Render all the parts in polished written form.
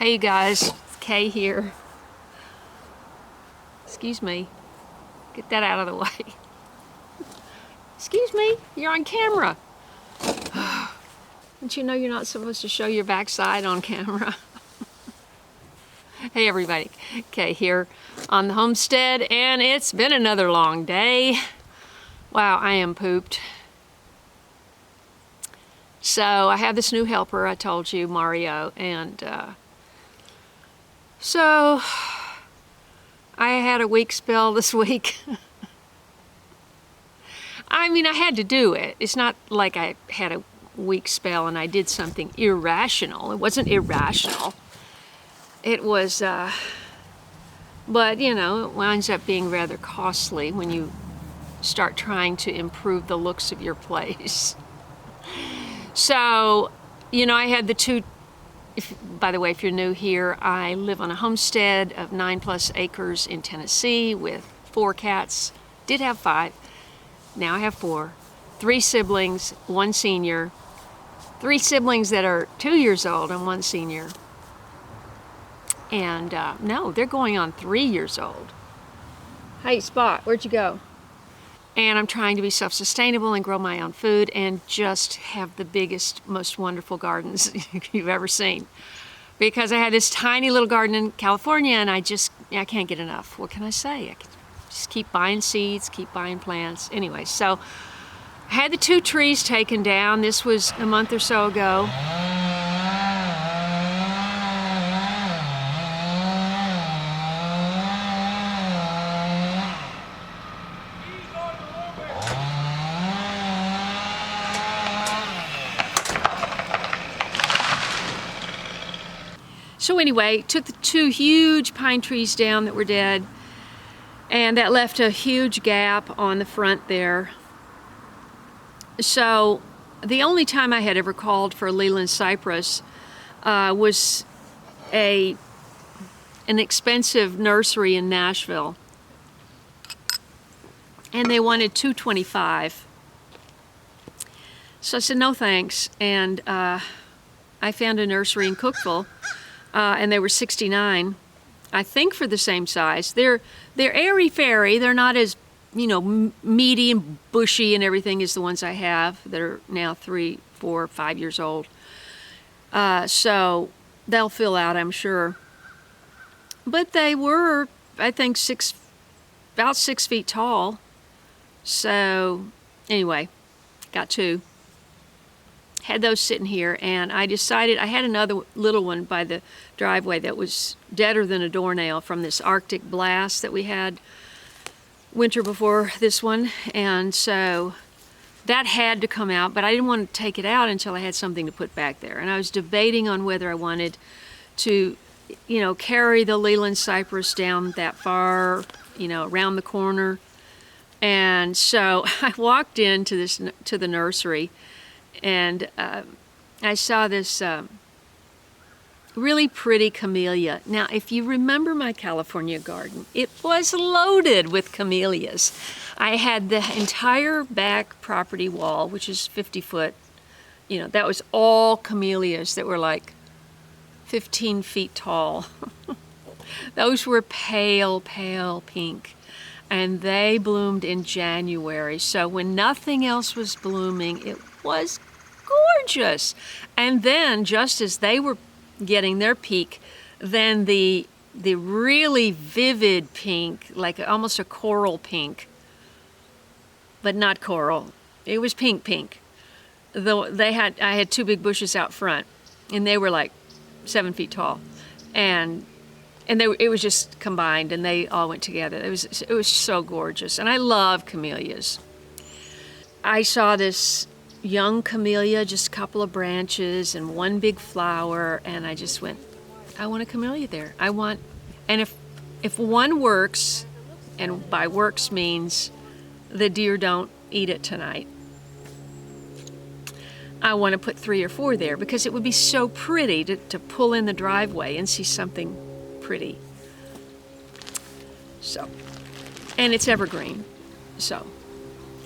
Hey you guys, it's Kaye here. Excuse me. Get that out of the way. Excuse me, you're on camera. Don't you know you're not supposed to show your backside on camera? Hey everybody, Kaye here on the homestead, and it's been another long day. Wow, I am pooped. So I have this new helper, I told you, Mario, and so I had a weak spell this week. I mean, I had to do it. It's not like I had a weak spell and I did something irrational. It wasn't irrational. It was, but you know, it winds up being rather costly when you start trying to improve the looks of your place. So, you know, I had the two, by the way, if you're new here, I live on a homestead of 9+ acres in Tennessee with 4 cats. Did have 5, now I have 4. 3 siblings, 1 senior. 3 siblings that are 2 years old and 1 senior. And no, they're going on 3 years old. Hey Spot, where'd you go? And I'm trying to be self-sustainable and grow my own food and just have the biggest, most wonderful gardens you've ever seen. Because I had this tiny little garden in California and I can't get enough. What can I say? I can just keep buying seeds, keep buying plants. Anyway, so I had the 2 trees taken down. This was a month or so ago. So anyway, took the 2 huge pine trees down that were dead, and that left a huge gap on the front there. So the only time I had ever called for a Leland cypress was an expensive nursery in Nashville, and they wanted $225. So I said no thanks, and I found a nursery in Cookeville. And they were $69, I think, for the same size. They're airy-fairy. They're not as, you know, meaty and bushy and everything as the ones I have that are now 3, 4, 5 years old. So they'll fill out, I'm sure. But they were, I think, about 6 feet tall. So anyway, got 2. Had those sitting here, and I decided I had another little one by the driveway that was deader than a doornail from this Arctic blast that we had winter before this one, and so that had to come out, but I didn't want to take it out until I had something to put back there. And I was debating on whether I wanted to, you know, carry the Leland cypress down that far, you know, around the corner. And so I walked into the nursery, and I saw this really pretty camellia. Now, if you remember my California garden, it was loaded with camellias. I had the entire back property wall, which is 50 foot, you know, that was all camellias that were like 15 feet tall. Those were pale, pale pink. And they bloomed in January. So when nothing else was blooming, it was gorgeous. And then, just as they were getting their peak, then the really vivid pink, like almost a coral pink, but not coral. It was pink. Though I had 2 big bushes out front, and they were like 7 feet tall, and it was just combined, and they all went together. It was so gorgeous, and I love camellias. I saw this young camellia, just a couple of branches and 1 big flower, and I just went, I want a camellia there. And if one works, and by works means the deer don't eat it tonight, I want to put 3 or 4 there, because it would be so pretty to pull in the driveway and see something pretty. So, and it's evergreen, so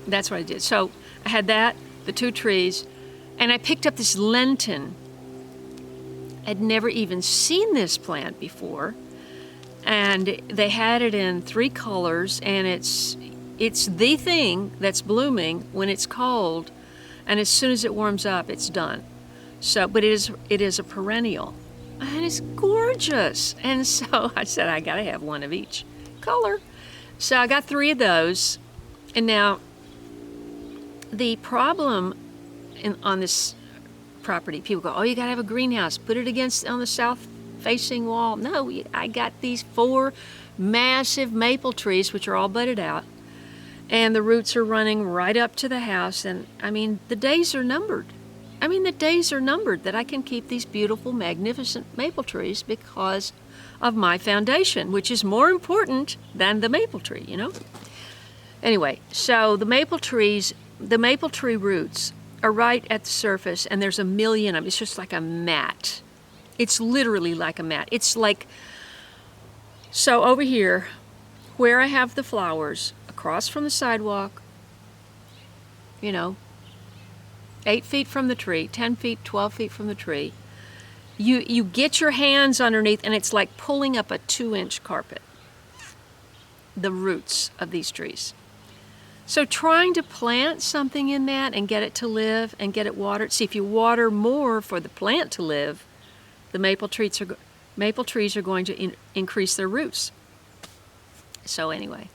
that's what I did. So I had that, the 2 trees, and I picked up this Lenten had never even seen this plant before. And they had it in 3 colors, and it's the thing that's blooming when it's cold, and as soon as it warms up, it's done. So, but it is a perennial, and it's gorgeous. And so I said, I gotta have one of each color. So I got 3 of those. And now the problem on this property, people go, oh, you gotta have a greenhouse, put it on the south facing wall. No, I got these 4 massive maple trees, which are all budded out, and the roots are running right up to the house. And I mean, the days are numbered. The days are numbered that I can keep these beautiful, magnificent maple trees because of my foundation, which is more important than the maple tree, you know? Anyway, so the maple tree roots are right at the surface, and there's a million of them. It's just like a mat. It's literally like a mat. It's like, so over here, where I have the flowers, across from the sidewalk, 8 feet from the tree, 10 feet, 12 feet from the tree, you get your hands underneath, and it's like pulling up a 2-inch carpet, the roots of these trees. So trying to plant something in that and get it to live and get it watered. See, if you water more for the plant to live, the maple trees are going to increase their roots. So anyway,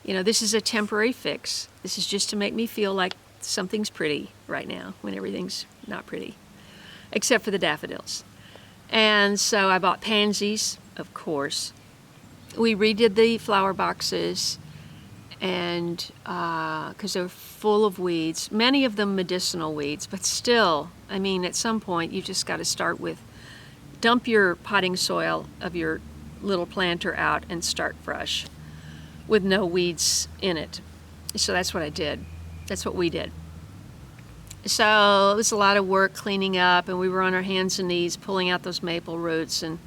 this is a temporary fix. This is just to make me feel like something's pretty right now when everything's not pretty, except for the daffodils. And so I bought pansies, of course. We redid the flower boxes, and because they're full of weeds, many of them medicinal weeds, but still, at some point you just got to start with, dump your potting soil of your little planter out and start fresh with no weeds in it. So that's what I did. That's what we did. So it was a lot of work cleaning up, and we were on our hands and knees pulling out those maple roots, and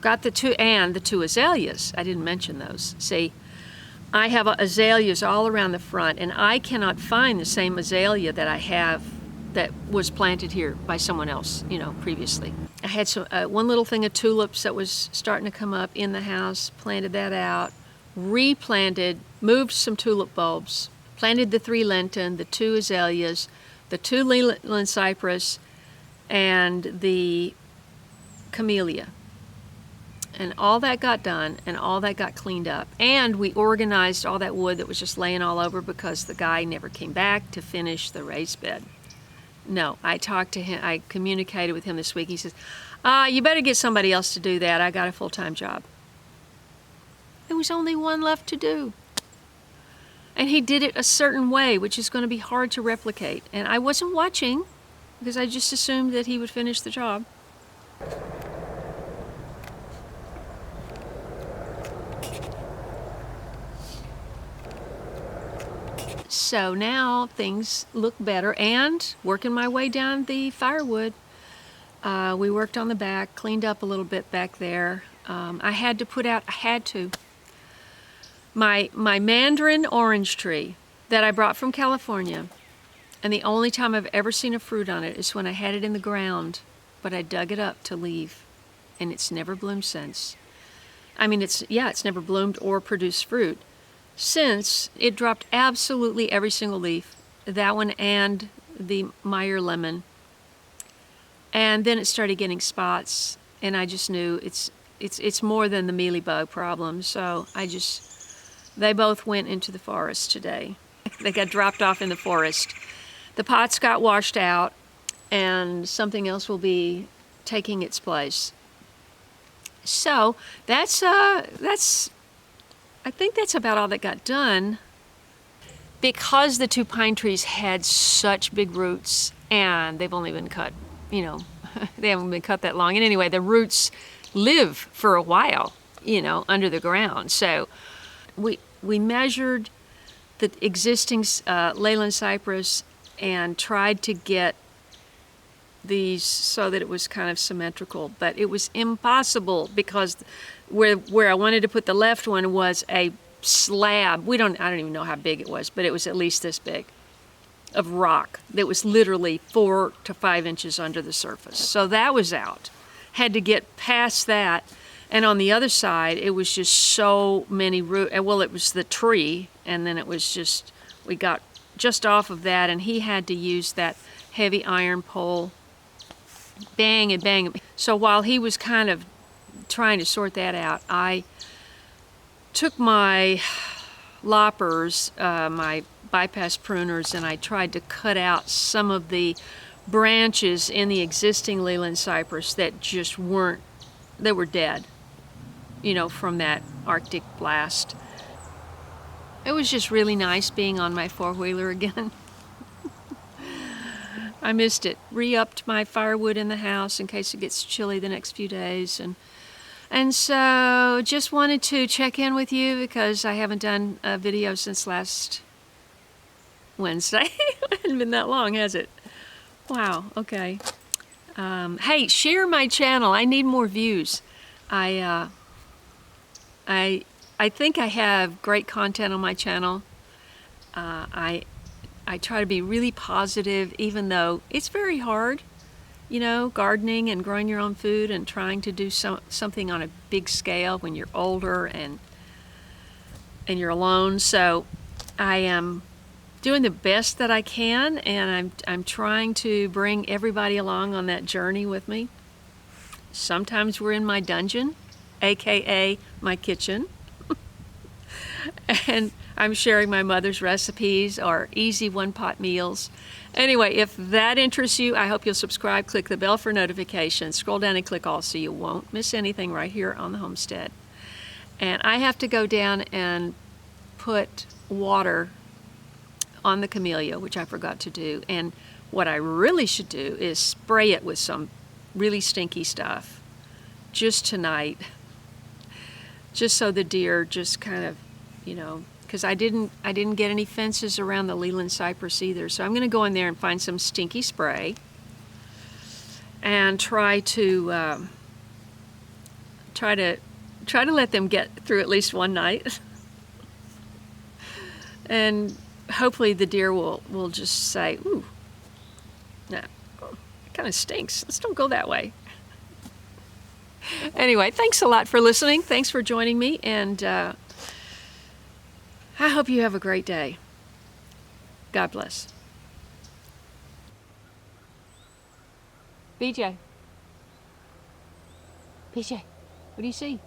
got the 2 azaleas. I didn't mention those. See, I have azaleas all around the front, and I cannot find the same azalea that I have that was planted here by someone else, previously. I had one little thing of tulips that was starting to come up in the house, planted that out, replanted, moved some tulip bulbs, planted the 3 Lenten, the 2 azaleas, the 2 Leyland cypress, and the camellia. And all that got done, and all that got cleaned up. And we organized all that wood that was just laying all over because the guy never came back to finish the raised bed. No, I talked to him, I communicated with him this week. He says, you better get somebody else to do that. I got a full-time job. There was only one left to do. And he did it a certain way, which is going to be hard to replicate. And I wasn't watching because I just assumed that he would finish the job. So now things look better, and working my way down the firewood. We worked on the back, cleaned up a little bit back there. I had to. My mandarin orange tree that I brought from California, and the only time I've ever seen a fruit on it is when I had it in the ground, but I dug it up to leave, and it's never bloomed since. It's never bloomed or produced fruit since it dropped absolutely every single leaf, that one and the Meyer lemon. And then it started getting spots, and I just knew it's more than the mealybug problem, so they both went into the forest today. They got dropped off in the forest. The pots got washed out, and something else will be taking its place. So I think that's about all that got done. Because the 2 pine trees had such big roots, and they've only been cut, they haven't been cut that long. And anyway, the roots live for a while, under the ground. So we measured the existing Leyland cypress and tried to get these so that it was kind of symmetrical, but it was impossible because where I wanted to put the left one was a slab. I don't even know how big it was, but it was at least this big. of rock that was literally 4 to 5 inches under the surface. So that was out. Had to get past that. And on the other side, it was just so many roots. Well, it was the tree, and then it was just, we got just off of that, and he had to use that heavy iron pole, bang and bang. So while he was kind of trying to sort that out, I took my loppers, my bypass pruners, and I tried to cut out some of the branches in the existing Leland cypress that just weren't, they were dead, you know, from that Arctic blast. It was just really nice being on my four-wheeler again. I missed it. Re-upped my firewood in the house in case it gets chilly the next few days. And so just wanted to check in with you because I haven't done a video since last Wednesday. It hasn't been that long, has it? Wow, okay. Hey, share my channel. I need more views. I think I have great content on my channel. I try to be really positive, even though it's very hard, you know, gardening and growing your own food and trying to do something on a big scale when you're older and you're alone. So I am doing the best that I can, and I'm trying to bring everybody along on that journey with me. Sometimes we're in my dungeon, aka my kitchen. And I'm sharing my mother's recipes or easy one-pot meals. Anyway, if that interests you, I hope you'll subscribe, click the bell for notifications, scroll down and click all so you won't miss anything right here on the homestead. And I have to go down and put water on the camellia, which I forgot to do. And what I really should do is spray it with some really stinky stuff just tonight, just so the deer just kind of, you know, because I didn't get any fences around the Leland cypress either. So I'm going to go in there and find some stinky spray and try to let them get through at least one night. And hopefully the deer will just say, ooh, no, it kind of stinks. Let's don't go that way. Anyway, thanks a lot for listening. Thanks for joining me, and I hope you have a great day. God bless. BJ, what do you see?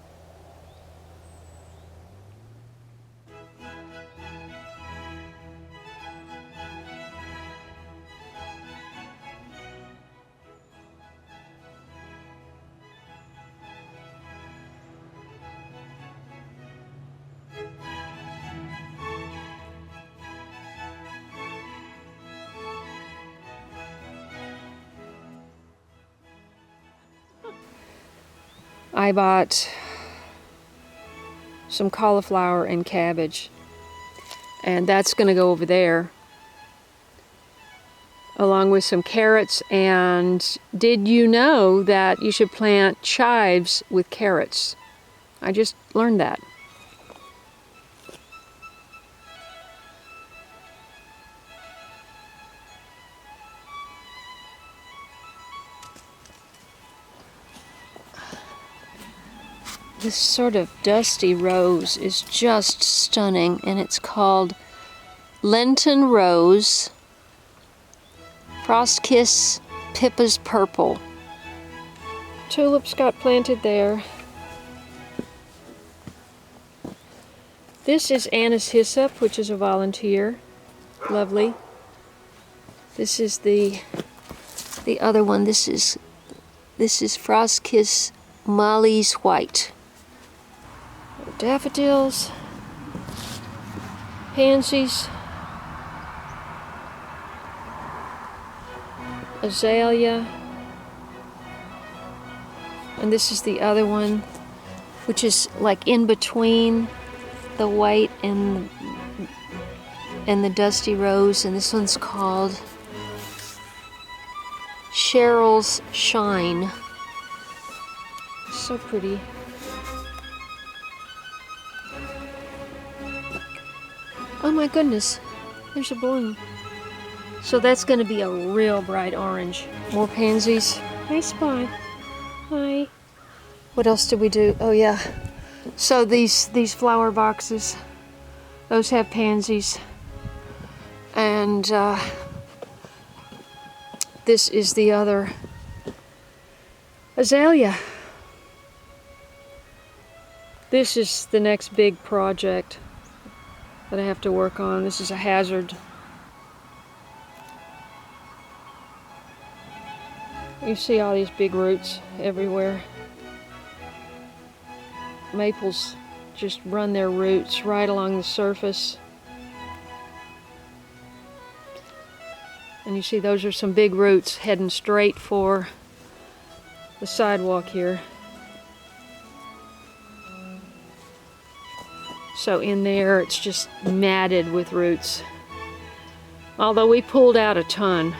I bought some cauliflower and cabbage, and that's going to go over there along with some carrots. And did you know that you should plant chives with carrots? I just learned that. This sort of dusty rose is just stunning, and it's called Lenten Rose, Frost Kiss Pippa's Purple. Tulips got planted there. This is Anna's Hyssop, which is a volunteer. Lovely. This is the other one. This is Frost Kiss Molly's White. Daffodils, pansies, azalea, and this is the other one, which is like in between the white and the dusty rose, and this one's called Cheryl's Shine. So pretty. Oh my goodness, there's a bloom. So that's going to be a real bright orange. More pansies. Hi, Spot. Hi. What else did we do? Oh yeah. So these flower boxes, those have pansies. And this is the other azalea. This is the next big project that I have to work on. This is a hazard. You see all these big roots everywhere. Maples just run their roots right along the surface. And you see those are some big roots heading straight for the sidewalk here. So in there it's just matted with roots. Although we pulled out a ton.